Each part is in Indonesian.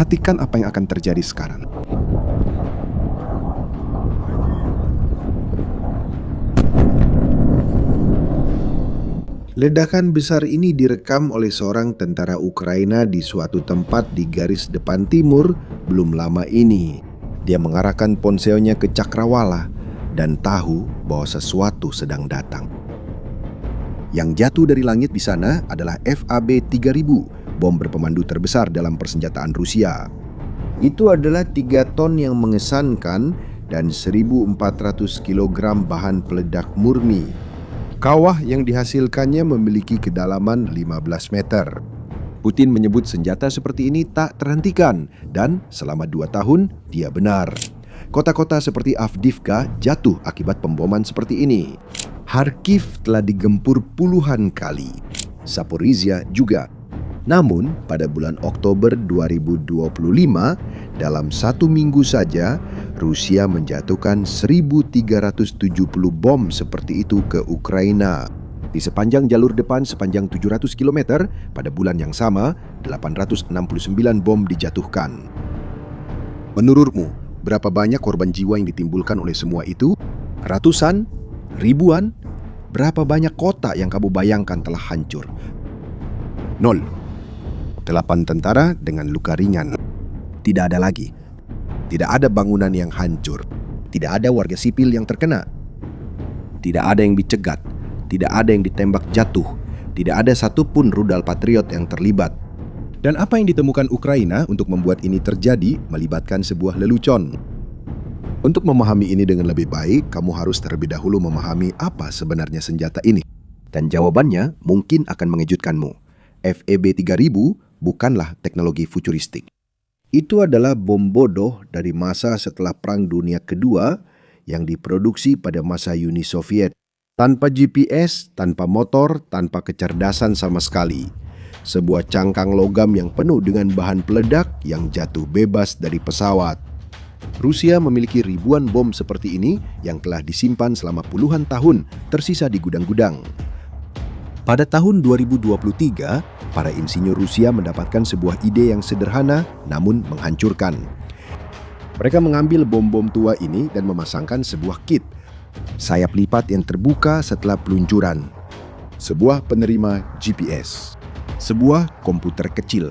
Perhatikan apa yang akan terjadi sekarang. Ledakan besar ini direkam oleh seorang tentara Ukraina di suatu tempat di garis depan timur belum lama ini. Dia mengarahkan ponselnya ke cakrawala dan tahu bahwa sesuatu sedang datang. Yang jatuh dari langit di sana adalah FAB-3000, bom berpemandu terbesar dalam persenjataan Rusia. Itu adalah 3 ton yang mengesankan dan 1.400 kg bahan peledak murni. Kawah yang dihasilkannya memiliki kedalaman 15 meter. Putin menyebut senjata seperti ini tak terhentikan dan selama 2 tahun dia benar. Kota-kota seperti Avdiivka jatuh akibat pemboman seperti ini. Kharkiv telah digempur puluhan kali. Zaporizhia juga. Namun pada bulan Oktober 2025, dalam 1 minggu saja, Rusia menjatuhkan 1.370 bom seperti itu ke Ukraina. Di sepanjang jalur depan sepanjang 700 km, pada bulan yang sama, 869 bom dijatuhkan. Menurutmu, berapa banyak korban jiwa yang ditimbulkan oleh semua itu? Ratusan? Ribuan? Berapa banyak kota yang kamu bayangkan telah hancur? 0. 8 tentara dengan luka ringan. Tidak ada lagi. Tidak ada bangunan yang hancur. Tidak ada warga sipil yang terkena. Tidak ada yang dicegat. Tidak ada yang ditembak jatuh. Tidak ada satupun rudal Patriot yang terlibat. Dan apa yang ditemukan Ukraina untuk membuat ini terjadi melibatkan sebuah lelucon. Untuk memahami ini dengan lebih baik, kamu harus terlebih dahulu memahami apa sebenarnya senjata ini. Dan jawabannya mungkin akan mengejutkanmu. FAB-3000 bukanlah teknologi futuristik. Itu adalah bom bodoh dari masa setelah Perang Dunia Kedua yang diproduksi pada masa Uni Soviet. Tanpa GPS, tanpa motor, tanpa kecerdasan sama sekali. Sebuah cangkang logam yang penuh dengan bahan peledak yang jatuh bebas dari pesawat. Rusia memiliki ribuan bom seperti ini yang telah disimpan selama puluhan tahun tersisa di gudang-gudang. Pada tahun 2023, para insinyur Rusia mendapatkan sebuah ide yang sederhana namun menghancurkan. Mereka mengambil bom-bom tua ini dan memasangkan sebuah kit. Sayap lipat yang terbuka setelah peluncuran. Sebuah penerima GPS. Sebuah komputer kecil.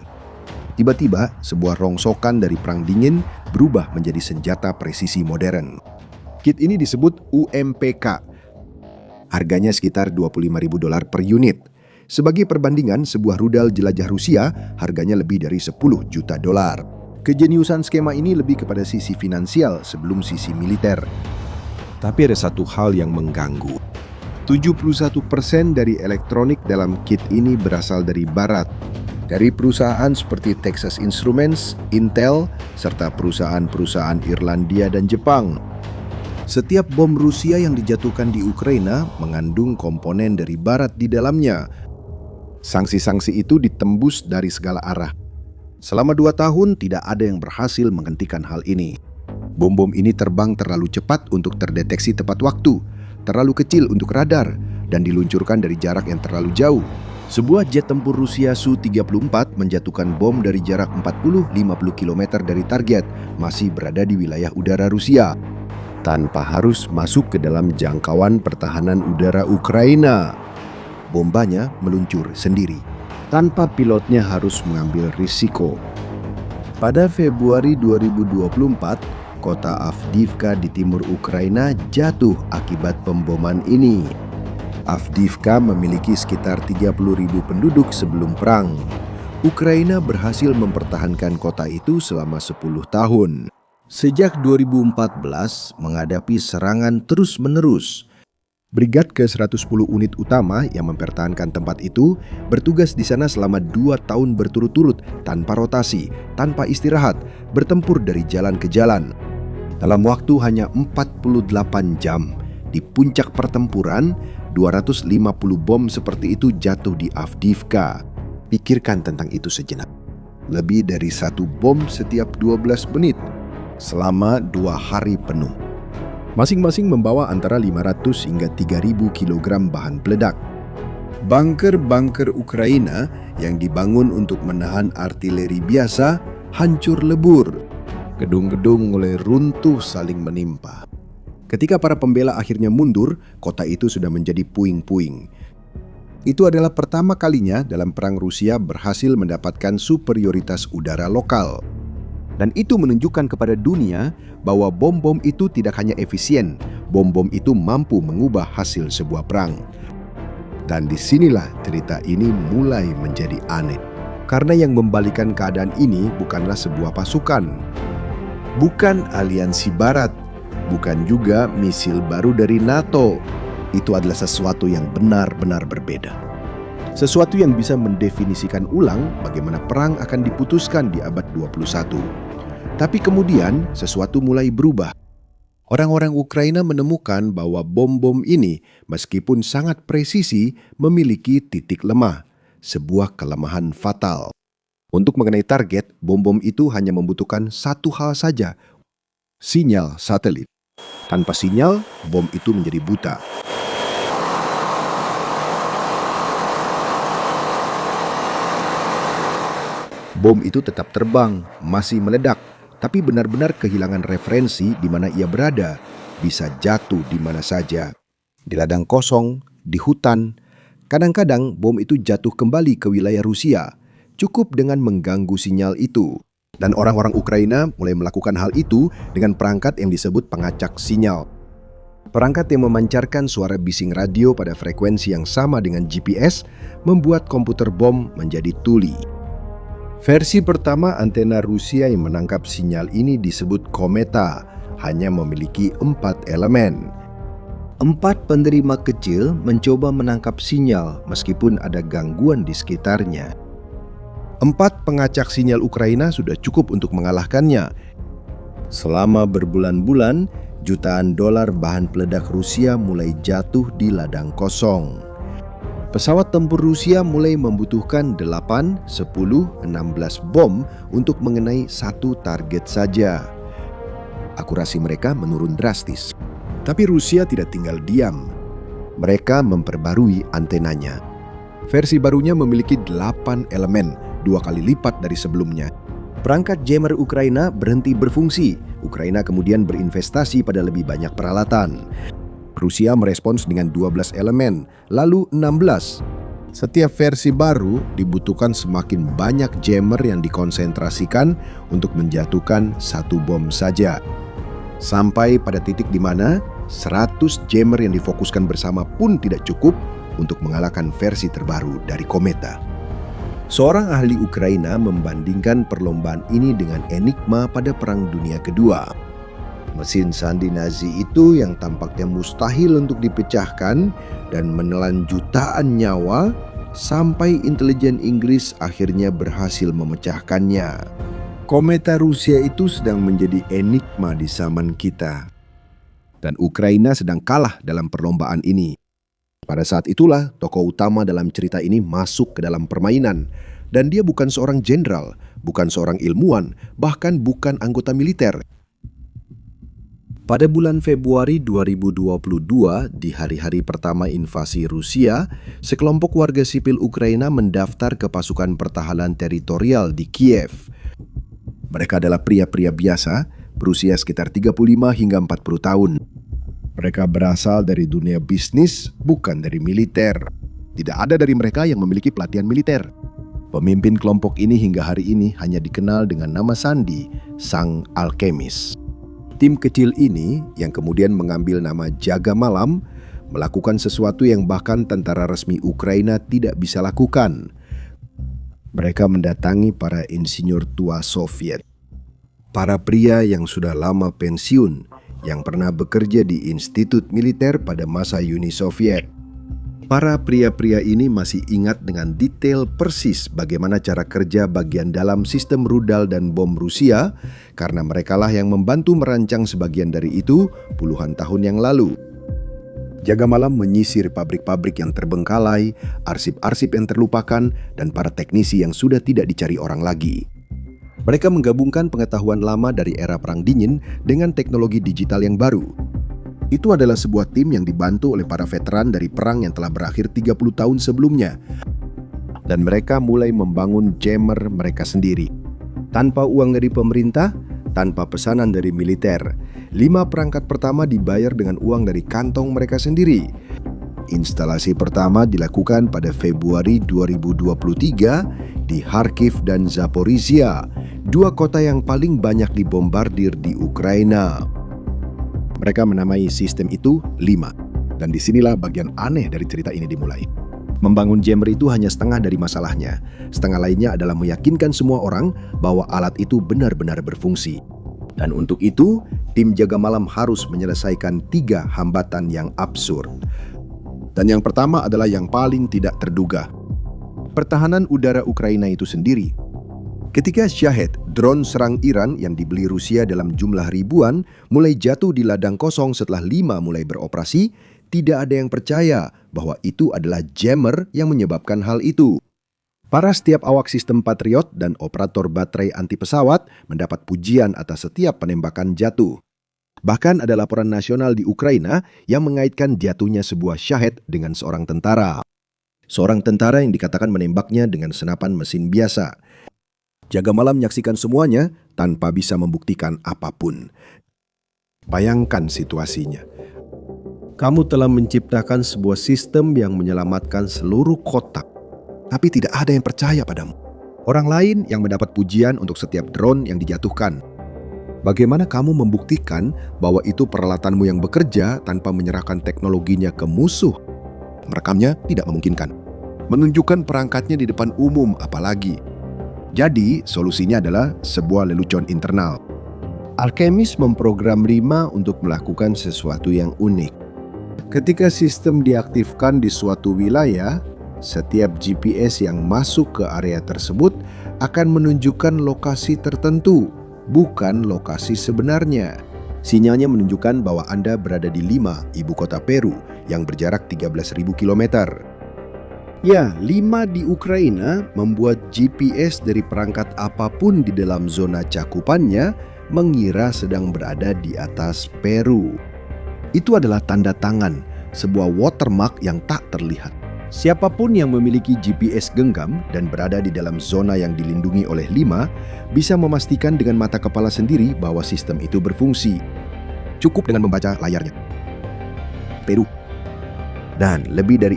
Tiba-tiba, sebuah rongsokan dari Perang Dingin berubah menjadi senjata presisi modern. Kit ini disebut UMPK. Harganya sekitar $25.000 per unit. Sebagai perbandingan, sebuah rudal jelajah Rusia harganya lebih dari $10 juta. Kejeniusan skema ini lebih kepada sisi finansial sebelum sisi militer. Tapi ada satu hal yang mengganggu. 71% dari elektronik dalam kit ini berasal dari Barat. Dari perusahaan seperti Texas Instruments, Intel, serta perusahaan-perusahaan Irlandia dan Jepang. Setiap bom Rusia yang dijatuhkan di Ukraina mengandung komponen dari Barat di dalamnya. Sanksi-sanksi itu ditembus dari segala arah. Selama 2 tahun tidak ada yang berhasil menghentikan hal ini. Bom-bom ini terbang terlalu cepat untuk terdeteksi tepat waktu, terlalu kecil untuk radar, dan diluncurkan dari jarak yang terlalu jauh. Sebuah jet tempur Rusia Su-34 menjatuhkan bom dari jarak 40-50 km dari target, masih berada di wilayah udara Rusia, tanpa harus masuk ke dalam jangkauan pertahanan udara Ukraina. Bombanya meluncur sendiri, tanpa pilotnya harus mengambil risiko. Pada Februari 2024, kota Avdiivka di timur Ukraina jatuh akibat pemboman ini. Avdiivka memiliki sekitar 30.000 penduduk sebelum perang. Ukraina berhasil mempertahankan kota itu selama 10 tahun. Sejak 2014 menghadapi serangan terus-menerus. Brigad ke-110 unit utama yang mempertahankan tempat itu bertugas di sana selama 2 tahun berturut-turut tanpa rotasi, tanpa istirahat, bertempur dari jalan ke jalan. Dalam waktu hanya 48 jam, di puncak pertempuran, 250 bom seperti itu jatuh di Avdiivka. Pikirkan tentang itu sejenak. Lebih dari 1 bom setiap 12 menit, selama 2 hari penuh. Masing-masing membawa antara 500 hingga 3.000 kg bahan peledak. Bunker-bunker Ukraina yang dibangun untuk menahan artileri biasa hancur lebur. Gedung-gedung mulai runtuh saling menimpa. Ketika para pembela akhirnya mundur, kota itu sudah menjadi puing-puing. Itu adalah pertama kalinya dalam perang Rusia berhasil mendapatkan superioritas udara lokal. Dan itu menunjukkan kepada dunia bahwa bom-bom itu tidak hanya efisien, bom-bom itu mampu mengubah hasil sebuah perang. Dan disinilah cerita ini mulai menjadi aneh. Karena yang membalikan keadaan ini bukanlah sebuah pasukan, bukan aliansi barat, bukan juga misil baru dari NATO. Itu adalah sesuatu yang benar-benar berbeda. Sesuatu yang bisa mendefinisikan ulang bagaimana perang akan diputuskan di abad 21. Tapi kemudian sesuatu mulai berubah. Orang-orang Ukraina menemukan bahwa bom-bom ini meskipun sangat presisi memiliki titik lemah, sebuah kelemahan fatal. Untuk mengenai target, bom-bom itu hanya membutuhkan satu hal saja, sinyal satelit. Tanpa sinyal, bom itu menjadi buta. Bom itu tetap terbang, masih meledak, tapi benar-benar kehilangan referensi di mana ia berada, bisa jatuh di mana saja. Di ladang kosong, di hutan, kadang-kadang bom itu jatuh kembali ke wilayah Rusia, cukup dengan mengganggu sinyal itu. Dan orang-orang Ukraina mulai melakukan hal itu dengan perangkat yang disebut pengacak sinyal. Perangkat yang memancarkan suara bising radio pada frekuensi yang sama dengan GPS membuat komputer bom menjadi tuli. Versi pertama antena Rusia yang menangkap sinyal ini disebut Kometa, hanya memiliki 4 elemen. 4 penerima kecil mencoba menangkap sinyal meskipun ada gangguan di sekitarnya. 4 pengacak sinyal Ukraina sudah cukup untuk mengalahkannya. Selama berbulan-bulan, jutaan dolar bahan peledak Rusia mulai jatuh di ladang kosong. Pesawat tempur Rusia mulai membutuhkan 8, 10, 16 bom untuk mengenai satu target saja. Akurasi mereka menurun drastis. Tapi Rusia tidak tinggal diam. Mereka memperbarui antenanya. Versi barunya memiliki 8 elemen, 2 kali lipat dari sebelumnya. Perangkat jammer Ukraina berhenti berfungsi. Ukraina kemudian berinvestasi pada lebih banyak peralatan. Rusia merespons dengan 12 elemen, lalu 16. Setiap versi baru dibutuhkan semakin banyak jammer yang dikonsentrasikan untuk menjatuhkan satu bom saja. Sampai pada titik di mana 100 jammer yang difokuskan bersama pun tidak cukup untuk mengalahkan versi terbaru dari Kometa. Seorang ahli Ukraina membandingkan perlombaan ini dengan Enigma pada Perang Dunia Kedua. Mesin sandi Nazi itu yang tampaknya mustahil untuk dipecahkan dan menelan jutaan nyawa sampai intelijen Inggris akhirnya berhasil memecahkannya. Kometa Rusia itu sedang menjadi enigma di zaman kita. Dan Ukraina sedang kalah dalam perlombaan ini. Pada saat itulah tokoh utama dalam cerita ini masuk ke dalam permainan. Dan dia bukan seorang jenderal, bukan seorang ilmuwan, bahkan bukan anggota militer. Pada bulan Februari 2022, di hari-hari pertama invasi Rusia, sekelompok warga sipil Ukraina mendaftar ke pasukan pertahanan teritorial di Kiev. Mereka adalah pria-pria biasa, berusia sekitar 35 hingga 40 tahun. Mereka berasal dari dunia bisnis, bukan dari militer. Tidak ada dari mereka yang memiliki pelatihan militer. Pemimpin kelompok ini hingga hari ini hanya dikenal dengan nama sandi, Sang Alkemis. Tim kecil ini, yang kemudian mengambil nama Jaga Malam, melakukan sesuatu yang bahkan tentara resmi Ukraina tidak bisa lakukan. Mereka mendatangi para insinyur tua Soviet. Para pria yang sudah lama pensiun, yang pernah bekerja di institut militer pada masa Uni Soviet. Para pria-pria ini masih ingat dengan detail persis bagaimana cara kerja bagian dalam sistem rudal dan bom Rusia, karena merekalah yang membantu merancang sebagian dari itu puluhan tahun yang lalu. Jaga Malam menyisir pabrik-pabrik yang terbengkalai, arsip-arsip yang terlupakan, dan para teknisi yang sudah tidak dicari orang lagi. Mereka menggabungkan pengetahuan lama dari era Perang Dingin dengan teknologi digital yang baru. Itu adalah sebuah tim yang dibantu oleh para veteran dari perang yang telah berakhir 30 tahun sebelumnya. Dan mereka mulai membangun jammer mereka sendiri. Tanpa uang dari pemerintah, tanpa pesanan dari militer, 5 perangkat pertama dibayar dengan uang dari kantong mereka sendiri. Instalasi pertama dilakukan pada Februari 2023 di Kharkiv dan Zaporizhia, 2 kota yang paling banyak dibombardir di Ukraina. Mereka menamai sistem itu 5. Dan disinilah bagian aneh dari cerita ini dimulai. Membangun jammer itu hanya setengah dari masalahnya. Setengah lainnya adalah meyakinkan semua orang bahwa alat itu benar-benar berfungsi. Dan untuk itu, tim jaga malam harus menyelesaikan 3 hambatan yang absurd. Dan yang pertama adalah yang paling tidak terduga. Pertahanan udara Ukraina itu sendiri. Ketika Shahed, drone serang Iran yang dibeli Rusia dalam jumlah ribuan, mulai jatuh di ladang kosong setelah 5 mulai beroperasi, tidak ada yang percaya bahwa itu adalah jammer yang menyebabkan hal itu. Para setiap awak sistem Patriot dan operator baterai anti pesawat mendapat pujian atas setiap penembakan jatuh. Bahkan ada laporan nasional di Ukraina yang mengaitkan jatuhnya sebuah Shahed dengan seorang tentara. Seorang tentara yang dikatakan menembaknya dengan senapan mesin biasa. Jaga malam menyaksikan semuanya tanpa bisa membuktikan apapun. Bayangkan situasinya. Kamu telah menciptakan sebuah sistem yang menyelamatkan seluruh kotak, tapi tidak ada yang percaya padamu. Orang lain yang mendapat pujian untuk setiap drone yang dijatuhkan. Bagaimana kamu membuktikan bahwa itu peralatanmu yang bekerja tanpa menyerahkan teknologinya ke musuh? Merekamnya tidak memungkinkan. Menunjukkan perangkatnya di depan umum apalagi. Jadi, solusinya adalah sebuah lelucon internal. Alchemist memprogram Rima untuk melakukan sesuatu yang unik. Ketika sistem diaktifkan di suatu wilayah, setiap GPS yang masuk ke area tersebut akan menunjukkan lokasi tertentu, bukan lokasi sebenarnya. Sinyalnya menunjukkan bahwa Anda berada di Lima, ibu kota Peru, yang berjarak 13.000 km. Ya, Lima di Ukraina membuat GPS dari perangkat apapun di dalam zona cakupannya mengira sedang berada di atas Peru. Itu adalah tanda tangan, sebuah watermark yang tak terlihat. Siapapun yang memiliki GPS genggam dan berada di dalam zona yang dilindungi oleh Lima bisa memastikan dengan mata kepala sendiri bahwa sistem itu berfungsi. Cukup dengan membaca layarnya. Peru. Dan lebih dari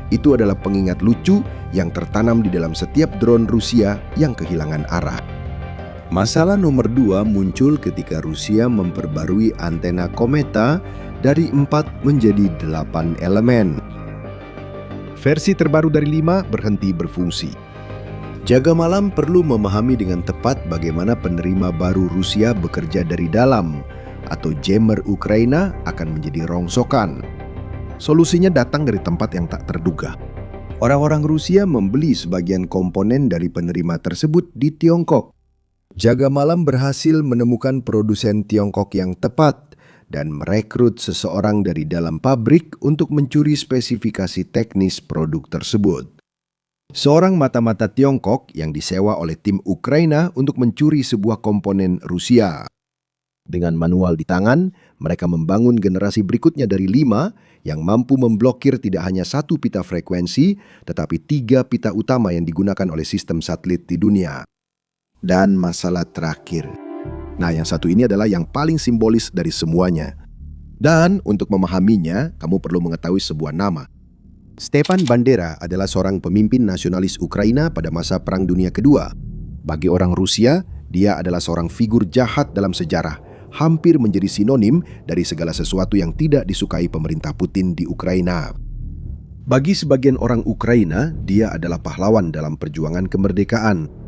itu adalah pengingat lucu yang tertanam di dalam setiap drone Rusia yang kehilangan arah. Masalah nomor 2 muncul ketika Rusia memperbarui antena Kometa dari 4 menjadi 8 elemen. Versi terbaru dari 5 berhenti berfungsi. Jaga malam perlu memahami dengan tepat bagaimana penerima baru Rusia bekerja dari dalam, atau jammer Ukraina akan menjadi rongsokan. Solusinya datang dari tempat yang tak terduga. Orang-orang Rusia membeli sebagian komponen dari penerima tersebut di Tiongkok. Jaga malam berhasil menemukan produsen Tiongkok yang tepat dan merekrut seseorang dari dalam pabrik untuk mencuri spesifikasi teknis produk tersebut. Seorang mata-mata Tiongkok yang disewa oleh tim Ukraina untuk mencuri sebuah komponen Rusia. Dengan manual di tangan, mereka membangun generasi berikutnya dari 5 yang mampu memblokir tidak hanya 1 pita frekuensi, tetapi 3 pita utama yang digunakan oleh sistem satelit di dunia. Dan masalah terakhir. Nah, yang satu ini adalah yang paling simbolis dari semuanya. Dan untuk memahaminya, kamu perlu mengetahui sebuah nama. Stepan Bandera adalah seorang pemimpin nasionalis Ukraina pada masa Perang Dunia Kedua. Bagi orang Rusia, dia adalah seorang figur jahat dalam sejarah, hampir menjadi sinonim dari segala sesuatu yang tidak disukai pemerintah Putin di Ukraina. Bagi sebagian orang Ukraina, dia adalah pahlawan dalam perjuangan kemerdekaan.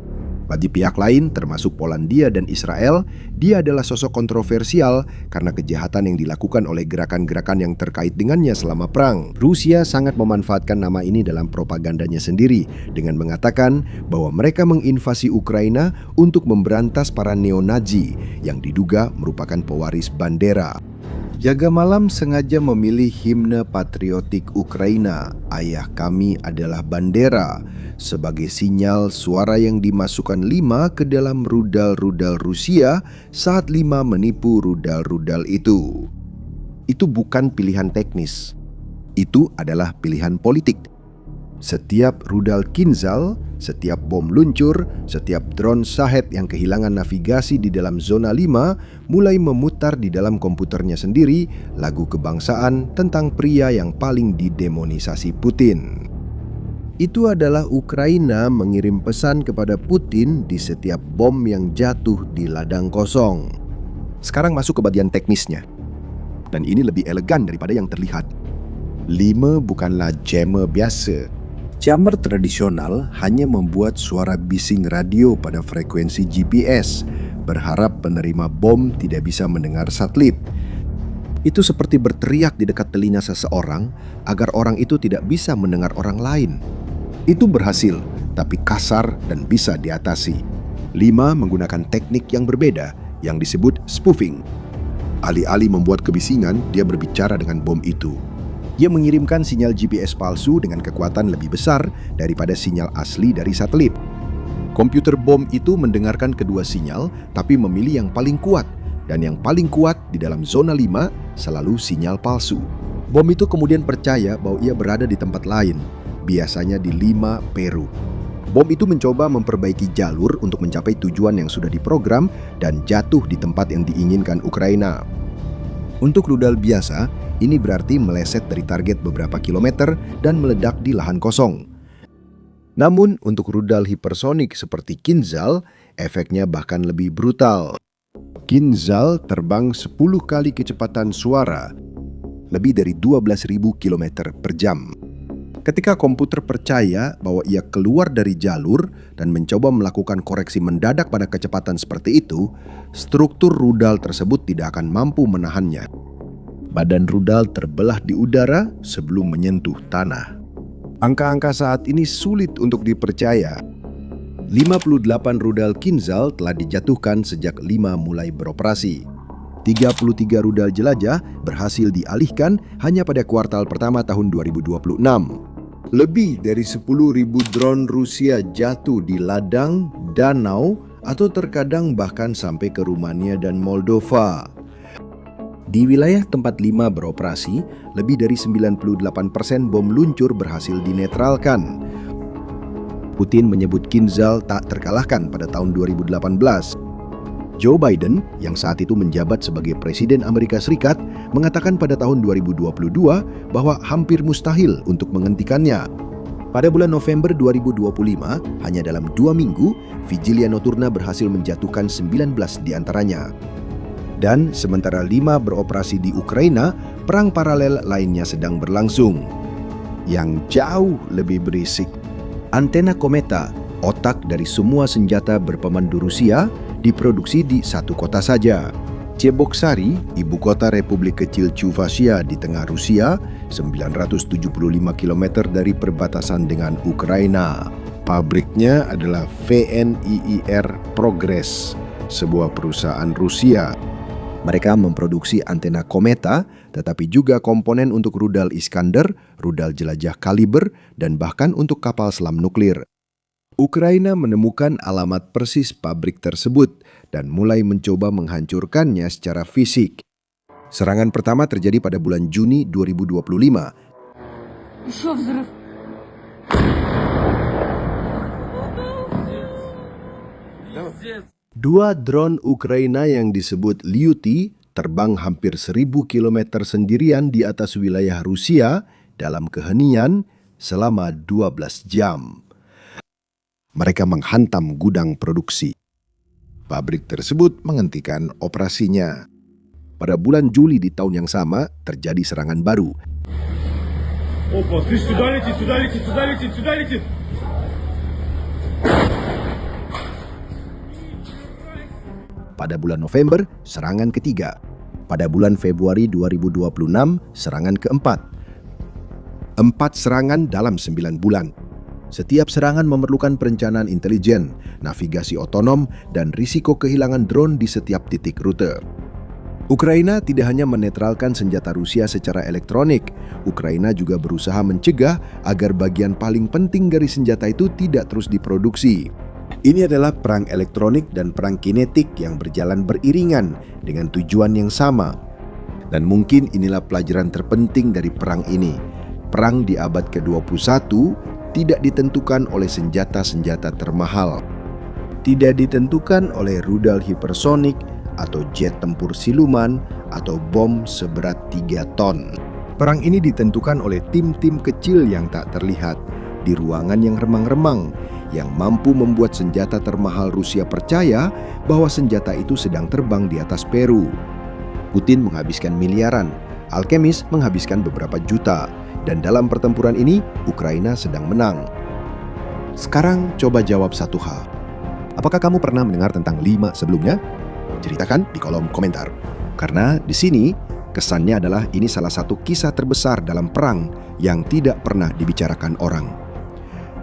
Bagi pihak lain, termasuk Polandia dan Israel, dia adalah sosok kontroversial karena kejahatan yang dilakukan oleh gerakan-gerakan yang terkait dengannya selama perang. Rusia sangat memanfaatkan nama ini dalam propagandanya sendiri dengan mengatakan bahwa mereka menginvasi Ukraina untuk memberantas para neo-Nazi yang diduga merupakan pewaris Bandera. Jaga malam sengaja memilih himne patriotik Ukraina, "Ayah kami adalah Bandera," sebagai sinyal suara yang dimasukkan 5 ke dalam rudal-rudal Rusia saat 5 menipu rudal-rudal itu. Itu bukan pilihan teknis. Itu adalah pilihan politik. Setiap rudal Kinzhal Setiap bom luncur, setiap drone Shahed yang kehilangan navigasi di dalam zona 5 mulai memutar di dalam komputernya sendiri lagu kebangsaan tentang pria yang paling didemonisasi Putin. Itu adalah Ukraina mengirim pesan kepada Putin di setiap bom yang jatuh di ladang kosong. Sekarang masuk ke bagian teknisnya. Dan ini lebih elegan daripada yang terlihat. 5 bukanlah jammer biasa. Jammer tradisional hanya membuat suara bising radio pada frekuensi GPS, berharap penerima bom tidak bisa mendengar satelit. Itu seperti berteriak di dekat telinga seseorang agar orang itu tidak bisa mendengar orang lain. Itu berhasil, tapi kasar dan bisa diatasi. 5 menggunakan teknik yang berbeda yang disebut spoofing. Alih-alih membuat kebisingan, dia berbicara dengan bom itu. Dia mengirimkan sinyal GPS palsu dengan kekuatan lebih besar daripada sinyal asli dari satelit. Komputer bom itu mendengarkan kedua sinyal, tapi memilih yang paling kuat. Dan yang paling kuat di dalam zona 5 selalu sinyal palsu. Bom itu kemudian percaya bahwa ia berada di tempat lain, biasanya di Lima, Peru. Bom itu mencoba memperbaiki jalur untuk mencapai tujuan yang sudah diprogram dan jatuh di tempat yang diinginkan Ukraina. Untuk rudal biasa, ini berarti meleset dari target beberapa kilometer dan meledak di lahan kosong. Namun untuk rudal hipersonik seperti Kinzhal, efeknya bahkan lebih brutal. Kinzhal terbang 10 kali kecepatan suara, lebih dari 12.000 km per jam. Ketika komputer percaya bahwa ia keluar dari jalur dan mencoba melakukan koreksi mendadak pada kecepatan seperti itu, struktur rudal tersebut tidak akan mampu menahannya. Badan rudal terbelah di udara sebelum menyentuh tanah. Angka-angka saat ini sulit untuk dipercaya. 58 rudal Kinzhal telah dijatuhkan sejak 5 mulai beroperasi. 33 rudal jelajah berhasil dialihkan hanya pada kuartal pertama tahun 2026. Lebih dari 10.000 drone Rusia jatuh di ladang, danau, atau terkadang bahkan sampai ke Rumania dan Moldova. Di wilayah tempat 5 beroperasi, lebih dari 98% bom luncur berhasil dinetralkan. Putin menyebut Kinzhal tak terkalahkan pada tahun 2018. Joe Biden, yang saat itu menjabat sebagai Presiden Amerika Serikat, mengatakan pada tahun 2022 bahwa hampir mustahil untuk menghentikannya. Pada bulan November 2025, hanya dalam 2 minggu, Vigilia Nocturna berhasil menjatuhkan 19 diantaranya. Dan sementara 5 beroperasi di Ukraina, perang paralel lainnya sedang berlangsung. Yang jauh lebih berisik. Antena Kometa, otak dari semua senjata berpemandu Rusia, diproduksi di satu kota saja. Cheboksary, ibu kota Republik Kecil Chuvashia di tengah Rusia, 975 km dari perbatasan dengan Ukraina. Pabriknya adalah VNIIR Progress, sebuah perusahaan Rusia. Mereka memproduksi antena Kometa, tetapi juga komponen untuk rudal Iskander, rudal jelajah kaliber, dan bahkan untuk kapal selam nuklir. Ukraina menemukan alamat persis pabrik tersebut dan mulai mencoba menghancurkannya secara fisik. Serangan pertama terjadi pada bulan Juni 2025. Dua drone Ukraina yang disebut Lyuty terbang hampir 1.000 km sendirian di atas wilayah Rusia dalam keheningan selama 12 jam. Mereka menghantam gudang produksi. Pabrik tersebut menghentikan operasinya. Pada bulan Juli di tahun yang sama, terjadi serangan baru. Pada bulan November, serangan ketiga. Pada bulan Februari 2026, serangan keempat. 4 serangan dalam 9 bulan. Setiap serangan memerlukan perencanaan intelijen, navigasi otonom, dan risiko kehilangan drone di setiap titik rute. Ukraina tidak hanya menetralkan senjata Rusia secara elektronik, Ukraina juga berusaha mencegah agar bagian paling penting dari senjata itu tidak terus diproduksi. Ini adalah perang elektronik dan perang kinetik yang berjalan beriringan dengan tujuan yang sama. Dan mungkin inilah pelajaran terpenting dari perang ini. Perang di abad ke-21 tidak ditentukan oleh senjata-senjata termahal, tidak ditentukan oleh rudal hipersonik atau jet tempur siluman atau bom seberat 3 ton. Perang ini ditentukan oleh tim-tim kecil yang tak terlihat di ruangan yang remang-remang yang mampu membuat senjata termahal Rusia percaya bahwa senjata itu sedang terbang di atas Peru. Putin menghabiskan miliaran, Alkemis menghabiskan beberapa juta, dan dalam pertempuran ini Ukraina sedang menang. Sekarang coba jawab satu hal. Apakah kamu pernah mendengar tentang 5 sebelumnya? Ceritakan di kolom komentar. Karena di sini kesannya adalah ini salah satu kisah terbesar dalam perang yang tidak pernah dibicarakan orang.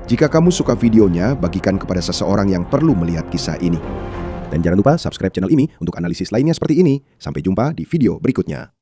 Jika kamu suka videonya, bagikan kepada seseorang yang perlu melihat kisah ini. Dan jangan lupa subscribe channel ini untuk analisis lainnya seperti ini. Sampai jumpa di video berikutnya.